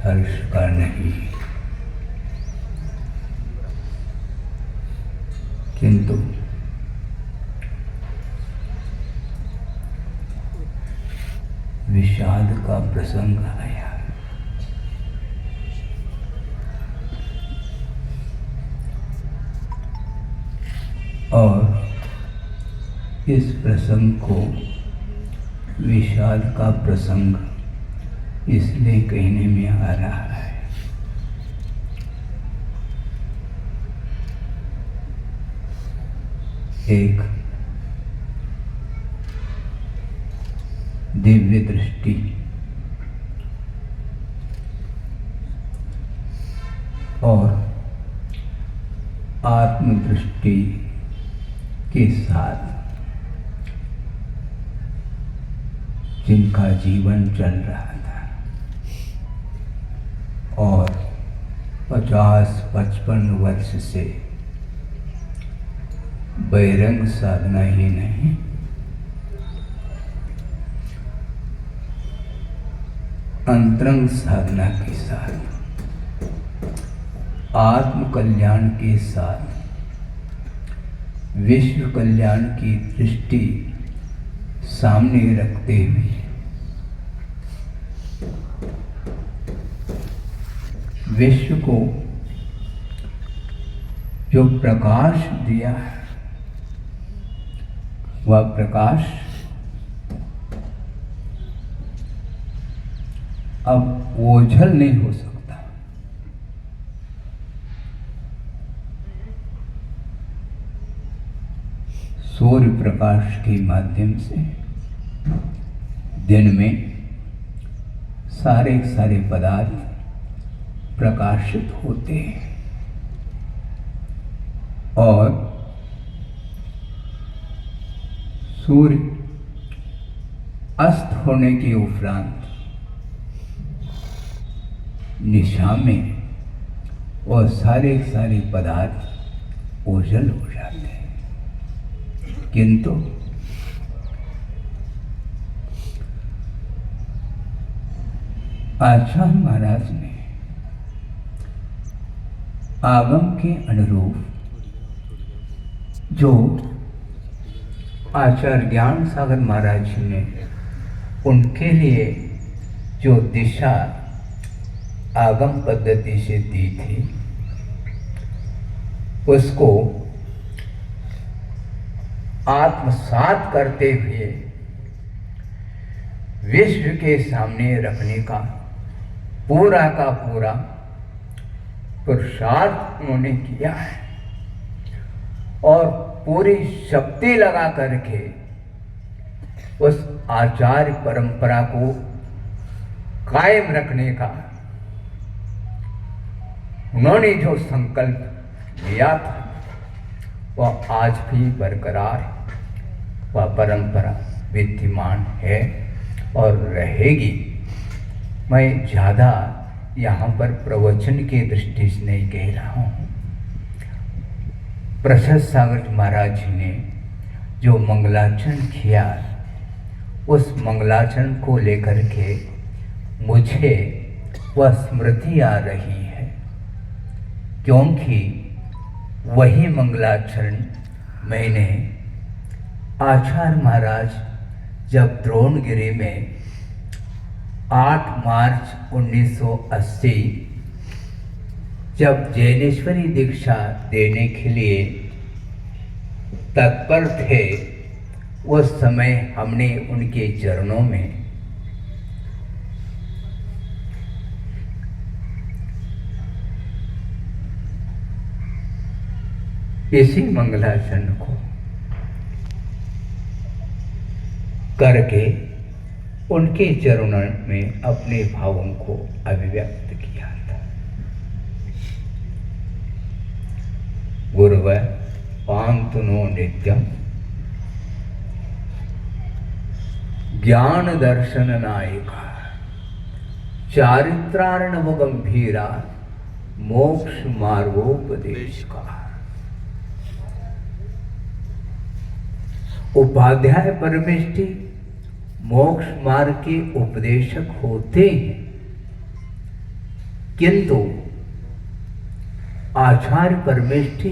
हर्ष का नहीं, किंतु विषाद का प्रसंग आया। और इस प्रसंग को विषाद का प्रसंग इसलिए कहने में आ रहा है, एक दिव्य दृष्टि और आत्मदृष्टि के साथ जिनका जीवन चल रहा था और 50-55 वर्ष से बहिरंग साधना ही नहीं, अंतरंग साधना के साथ, आत्म कल्याण के साथ, विश्व कल्याण की दृष्टि सामने रखते हुए विश्व को जो प्रकाश दिया है, वह प्रकाश अब ओझल नहीं हो सकता। सूर्य प्रकाश के माध्यम से दिन में सारे पदार्थ प्रकाशित होते हैं और सूर्य अस्त होने के उपरांत निशा में और सारे पदार्थ ओझल हो जाते हैं। किंतु आचार्य महाराज ने आगम के अनुरूप जो आचार्य ज्ञान सागर महाराज जी ने उनके लिए जो दिशा आगम पद्धति से दी थी, उसको आत्मसात करते हुए विश्व के सामने रखने का पूरा का पूरा पुरुषार्थ उन्होंने किया है और पूरी शक्ति लगा करके उस आचार्य परंपरा को कायम रखने का उन्होंने जो संकल्प लिया था, वह आज भी बरकरार, वह परंपरा विद्यमान है और रहेगी। मैं ज़्यादा यहाँ पर प्रवचन की दृष्टि से नहीं कह रहा हूँ। प्रसाद सागर महाराज जी ने जो मंगलाचरण किया, उस मंगलाचरण को लेकर के मुझे वह स्मृति आ रही है, क्योंकि वही मंगलाचरण मैंने आचार्य महाराज जब द्रोणगिरी में 8 मार्च 1980 जब जैनेश्वरी दीक्षा देने के लिए तत्पर थे, उस समय हमने उनके चरणों में इसी मंगलाचरण को करके उनके चरणों में अपने भावों को अभिव्यक्त किया था। गुरुव पांतुनो नित्यम ज्ञान दर्शन नायिका चारित्रार्णव गंभीरा मोक्ष मार्गोपदेश का। उपाध्याय परमेष्ठी मोक्ष मार्ग के उपदेशक होते हैं, किंतु आचार्य परमेष्ठी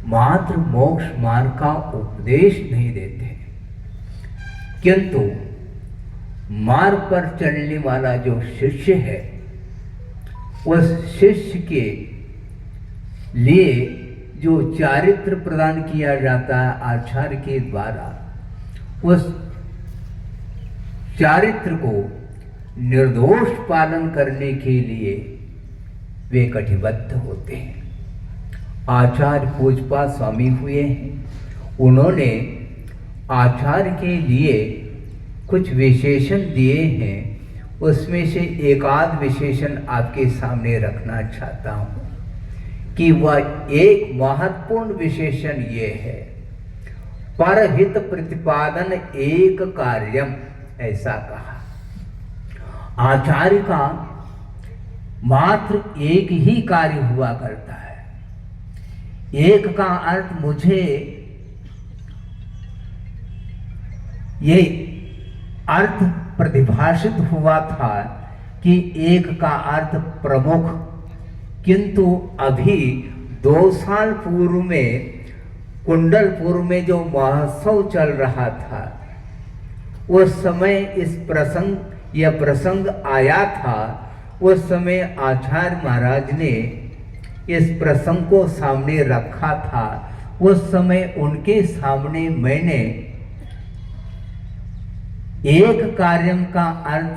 मात्र मोक्ष मार्ग का उपदेश नहीं देते, किंतु मार्ग पर चलने वाला जो शिष्य है उस शिष्य के लिए जो चारित्र प्रदान किया जाता है आचार्य के द्वारा, उस चारित्र को निर्दोष पालन करने के लिए वे कटिबद्ध होते हैं। आचार्य पूजपा स्वामी हुए हैं, उन्होंने आचार्य के लिए कुछ विशेषण दिए हैं, उसमें से एक आध विशेषण आपके सामने रखना चाहता हूँ कि वह एक महत्वपूर्ण विशेषण ये है, परहित प्रतिपादन एक कार्यम, ऐसा कहा। आचार्य का मात्र एक ही कार्य हुआ करता है। एक का अर्थ मुझे ये अर्थ प्रतिभाषित हुआ था कि एक का अर्थ प्रमुख, किंतु अभी 2 साल पूर्व में कुंडलपुर में जो महोत्सव चल रहा था, उस समय इस प्रसंग आया था। उस समय आचार्य महाराज ने इस प्रसंग को सामने रखा था। उस समय उनके सामने मैंने एक कार्यम का अर्थ